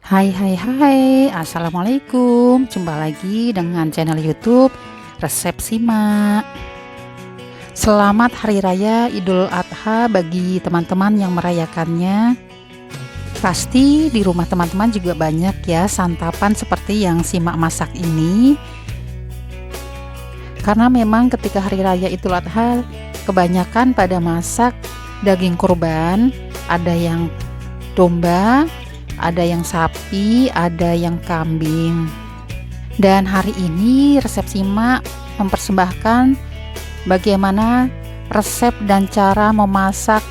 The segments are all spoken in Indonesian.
Hai hai hai, Assalamualaikum. Jumpa lagi dengan channel YouTube Resep Simak. Selamat Hari Raya Idul Adha bagi teman-teman yang merayakannya. Pasti di rumah teman-teman juga banyak ya santapan seperti yang Simak masak ini. Karena memang ketika Hari Raya Idul Adha kebanyakan pada masak daging kurban, ada yang domba, ada yang sapi, ada yang kambing. Dan hari ini resep Simak mempersembahkan bagaimana resep dan cara memasak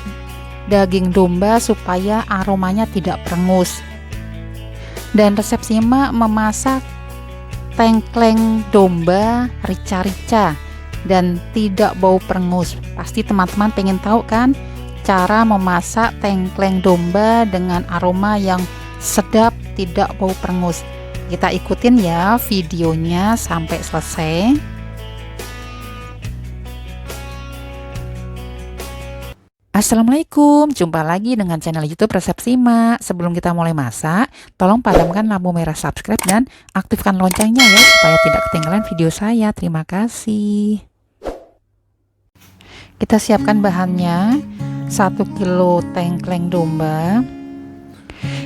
daging domba supaya aromanya tidak perengus. Dan resep Simak memasak tengkleng domba rica-rica dan tidak bau perengus. Pasti teman-teman pengen tahu kan cara memasak tengkleng domba dengan aroma yang sedap, tidak bau perengus. Kita ikutin ya videonya sampai selesai. Assalamualaikum, jumpa lagi dengan channel YouTube Resep Simak. Sebelum kita mulai masak, tolong padamkan lampu merah subscribe dan aktifkan loncengnya ya supaya tidak ketinggalan video saya. Terima kasih. Kita siapkan bahannya. 1 kilo tengkleng domba.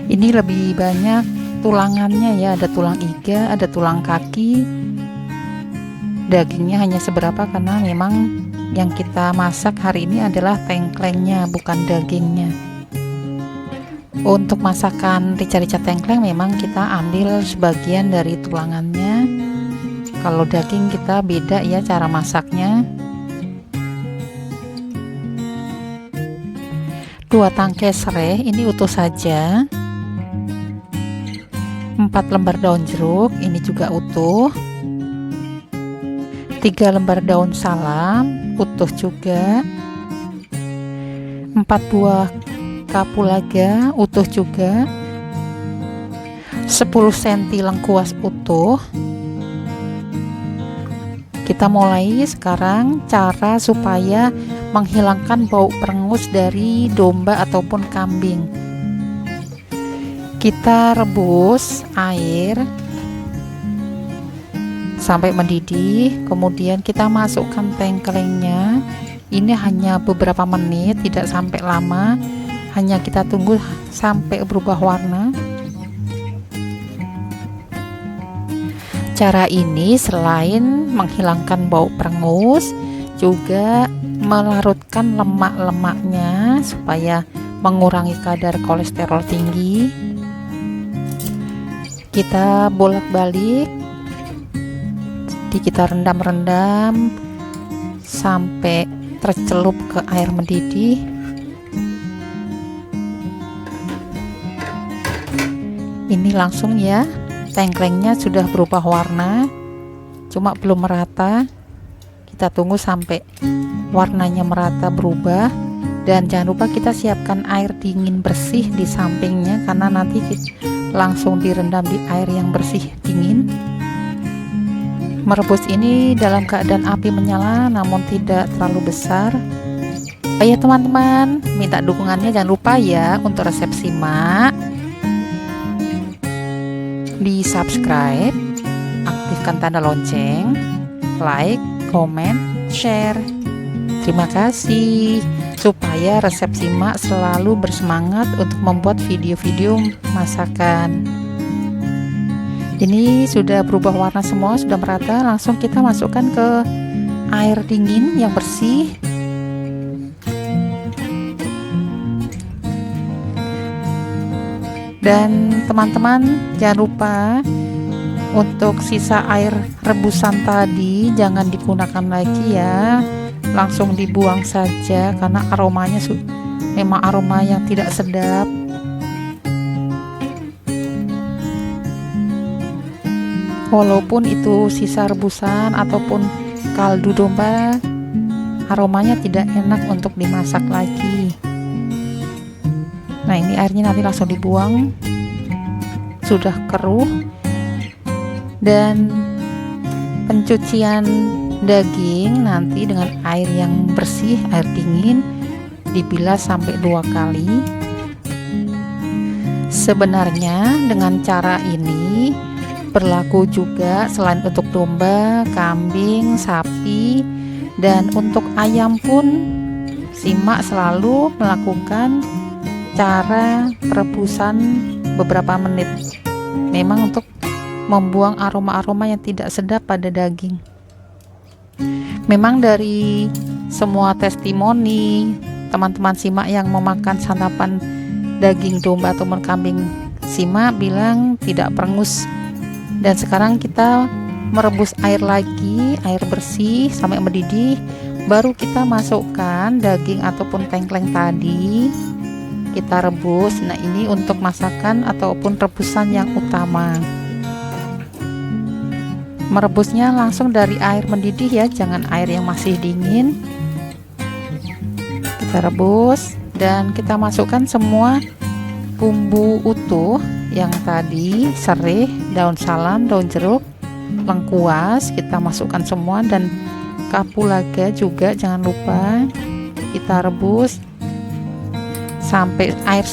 Ini lebih banyak tulangannya ya, ada tulang iga, ada tulang kaki. Dagingnya hanya seberapa karena memang yang kita masak hari ini adalah tengklengnya, bukan dagingnya. Untuk masakan rica-rica tengkleng memang kita ambil sebagian dari tulangannya. Kalau daging kita beda ya cara masaknya. 2 tangkai serai ini utuh saja. 4 lembar daun jeruk ini juga utuh. 3 lembar daun salam utuh juga. 4 buah kapulaga utuh juga. 10 cm lengkuas utuh. Kita mulai sekarang cara supaya menghilangkan bau perengus dari domba ataupun kambing. Kita rebus air sampai mendidih, kemudian kita masukkan tengklengnya. Ini hanya beberapa menit, tidak sampai lama, hanya kita tunggu sampai berubah warna. Cara ini selain menghilangkan bau perengus, juga melarutkan lemak-lemaknya supaya mengurangi kadar kolesterol tinggi. Kita bolak-balik, kita rendam-rendam sampai tercelup ke air mendidih. Ini langsung ya, tengklengnya sudah berubah warna, cuma belum merata. Kita tunggu sampai warnanya merata berubah, dan jangan lupa kita siapkan air dingin bersih di sampingnya karena nanti langsung direndam di air yang bersih dingin. Merebus ini dalam keadaan api menyala namun tidak terlalu besar. Ayo teman-teman, minta dukungannya jangan lupa ya untuk resep Simak. Di subscribe, aktifkan tanda lonceng, like, komen, share. Terima kasih supaya resep Simak selalu bersemangat untuk membuat video-video masakan. Ini sudah berubah warna semua, sudah merata. Langsung kita masukkan ke air dingin yang bersih. Dan teman-teman jangan lupa untuk sisa air rebusan tadi jangan digunakan lagi ya, langsung dibuang saja karena aromanya memang aroma yang tidak sedap. Walaupun itu sisa rebusan ataupun kaldu domba, aromanya tidak enak untuk dimasak lagi. Nah, ini airnya nanti langsung dibuang, sudah keruh. Dan pencucian daging nanti dengan air yang bersih, air dingin, dibilas sampai 2 kali. Sebenarnya dengan cara ini berlaku juga selain untuk domba, kambing, sapi, dan untuk ayam pun simak selalu melakukan cara perebusan beberapa menit. Memang untuk membuang aroma-aroma yang tidak sedap pada daging. Memang dari semua testimoni teman-teman simak yang memakan santapan daging domba atau kambing, simak bilang tidak perengus. Dan sekarang kita merebus air lagi, air bersih sampai mendidih, baru kita masukkan daging ataupun tengkleng tadi, kita rebus. Nah, ini untuk masakan ataupun rebusan yang utama. Merebusnya langsung dari air mendidih ya, jangan air yang masih dingin. Kita rebus dan kita masukkan semua bumbu utuh yang tadi, sereh, daun salam, daun jeruk, lengkuas, kita masukkan semua, dan kapulaga juga jangan lupa. Kita rebus sampai air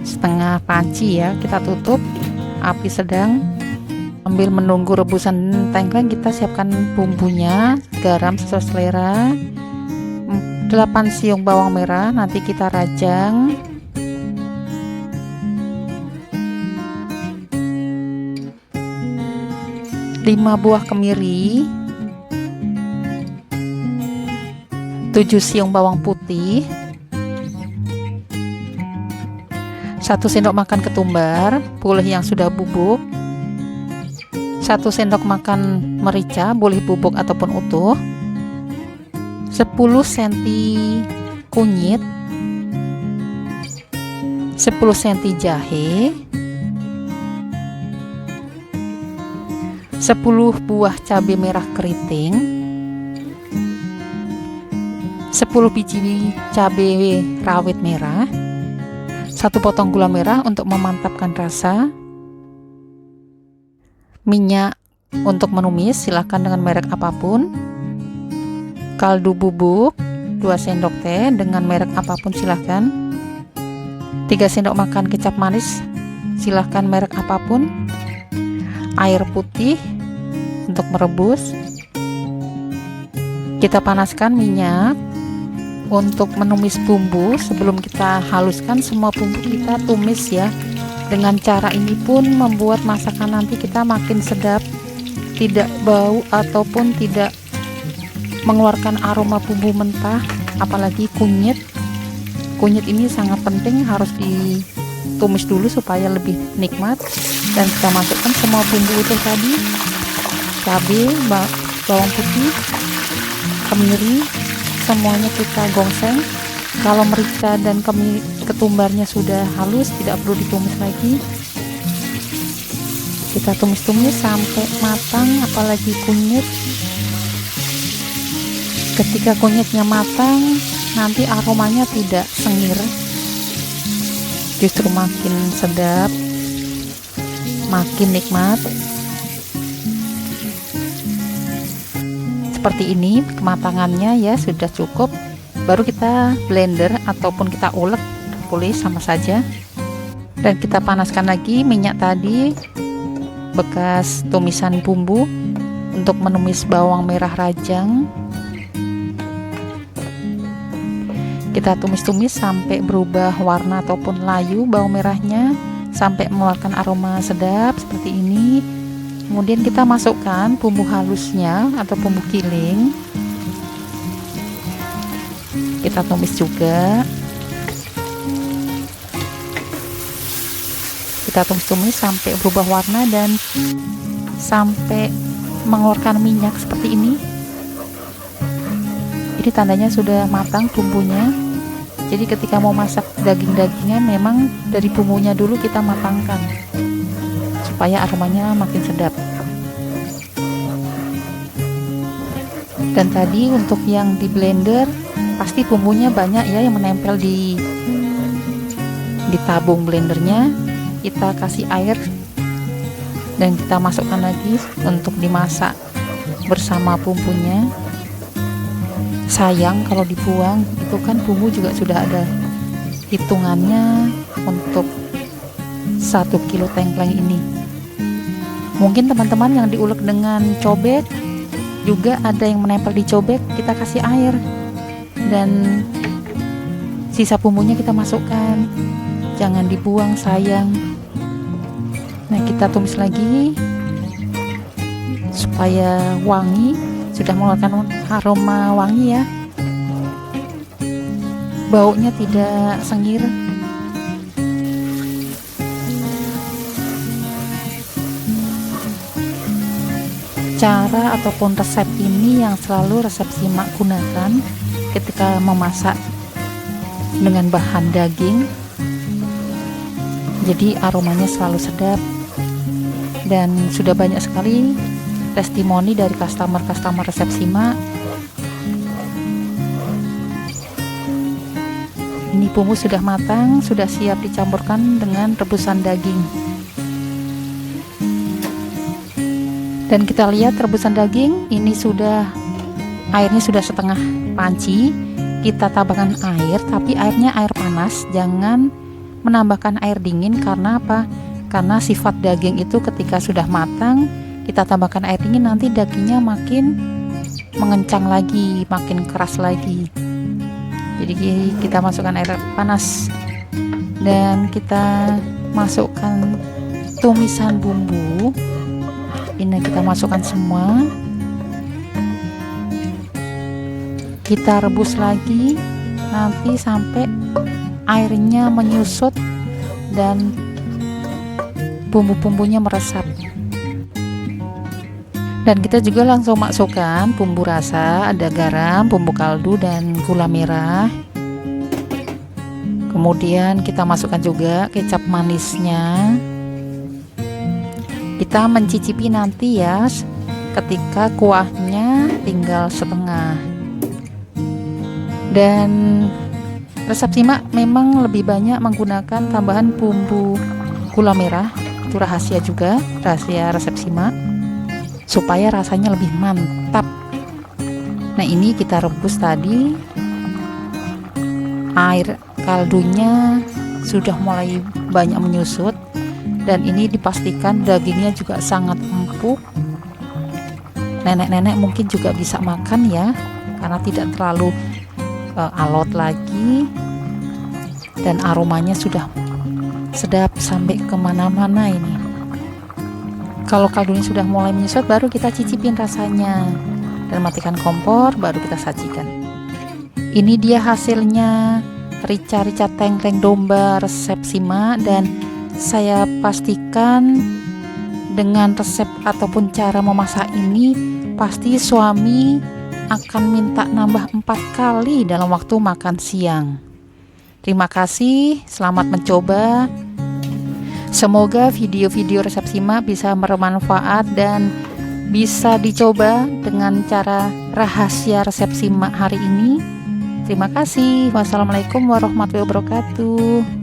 setengah panci ya, kita tutup api sedang. Sambil menunggu rebusan tengkleng, kita siapkan bumbunya, garam sesuai selera, 8 siung bawang merah, nanti kita rajang. 5 buah kemiri, 7 siung bawang putih, 1 sendok makan ketumbar boleh yang sudah bubuk, 1 sendok makan merica boleh bubuk ataupun utuh, 10 cm kunyit, 10 cm jahe, 10 buah cabai merah keriting, 10 biji cabai rawit merah, 1 potong gula merah untuk memantapkan rasa, minyak untuk menumis silakan dengan merek apapun, kaldu bubuk 2 sendok teh dengan merek apapun silakan, 3 sendok makan kecap manis silakan merek apapun, air putih untuk merebus. Kita panaskan minyak untuk menumis bumbu. Sebelum kita haluskan semua bumbu, kita tumis ya. Dengan cara ini pun membuat masakan nanti kita makin sedap, tidak bau ataupun tidak mengeluarkan aroma bumbu mentah. Apalagi kunyit ini sangat penting, harus ditumis dulu supaya lebih nikmat. Dan kita masukkan semua bumbu utuh tadi, cabai, bawang putih, kemiri, semuanya kita gongseng. Kalau merica dan ketumbarnya sudah halus, tidak perlu ditumis lagi. Kita tumis-tumis sampai matang, apalagi kunyit. Ketika kunyitnya matang, nanti aromanya tidak sengir, justru makin sedap, makin nikmat. Seperti ini kematangannya ya, sudah cukup. Baru kita blender ataupun kita ulek, boleh sama saja. Dan kita panaskan lagi minyak tadi bekas tumisan bumbu untuk menumis bawang merah rajang. Kita tumis-tumis sampai berubah warna ataupun layu bawang merahnya, sampai mengeluarkan aroma sedap seperti ini. Kemudian kita masukkan bumbu halusnya atau bumbu giling, kita tumis juga. Kita tumis-tumis sampai berubah warna dan sampai mengeluarkan minyak seperti ini. Jadi tandanya sudah matang bumbunya. Jadi ketika mau masak daging-dagingan, memang dari bumbunya dulu kita matangkan supaya aromanya makin sedap. Dan tadi untuk yang di blender, pasti bumbunya banyak ya yang menempel di tabung blendernya. Kita kasih air dan kita masukkan lagi untuk dimasak bersama bumbunya. Sayang kalau dibuang, itu kan bumbu juga sudah ada hitungannya untuk 1 kilo tengkleng ini. Mungkin teman-teman yang diulek dengan cobek juga ada yang menempel di cobek, kita kasih air dan sisa bumbunya kita masukkan, jangan dibuang, sayang. Nah, kita tumis lagi supaya wangi, sudah mengeluarkan aroma wangi ya, baunya tidak sengir. Cara ataupun resep ini yang selalu resep Simak gunakan ketika memasak dengan bahan daging, jadi aromanya selalu sedap. Dan sudah banyak sekali testimoni dari customer resep Simak. Ini bumbu sudah matang, sudah siap dicampurkan dengan rebusan daging. Dan kita lihat rebusan daging ini airnya sudah setengah panci. Kita tambahkan air, tapi airnya air panas, jangan menambahkan air dingin. Karena apa? Karena sifat daging itu ketika sudah matang kita tambahkan air dingin, nanti dagingnya makin mengencang lagi, makin keras lagi. Jadi kita masukkan air panas dan kita masukkan tumisan bumbu. Ini kita masukkan semua, kita rebus lagi nanti sampai airnya menyusut dan bumbu-bumbunya meresap. Dan kita juga langsung masukkan bumbu rasa, ada garam, bumbu kaldu, dan gula merah. Kemudian kita masukkan juga kecap manisnya. Kita mencicipi nanti ya, ketika kuahnya tinggal setengah. Dan resep Simak memang lebih banyak menggunakan tambahan bumbu gula merah, itu rahasia juga, rahasia resep Simak, supaya rasanya lebih mantap. Nah, ini kita rebus tadi, air kaldunya sudah mulai banyak menyusut, dan ini dipastikan dagingnya juga sangat empuk. Nenek-nenek mungkin juga bisa makan ya, karena tidak terlalu alot lagi, dan aromanya sudah sedap sampai kemana-mana ini. Kalau kaldunya sudah mulai menyusut, baru kita cicipin rasanya dan matikan kompor, baru kita sajikan. Ini dia hasilnya, rica-rica tengkleng domba resep Simak. Dan saya pastikan dengan resep ataupun cara memasak ini pasti suami akan minta nambah 4 kali dalam waktu makan siang. Terima kasih, selamat mencoba. Semoga video-video resep Simak bisa bermanfaat dan bisa dicoba dengan cara rahasia resep Simak hari ini. Terima kasih. Wassalamualaikum warahmatullahi wabarakatuh.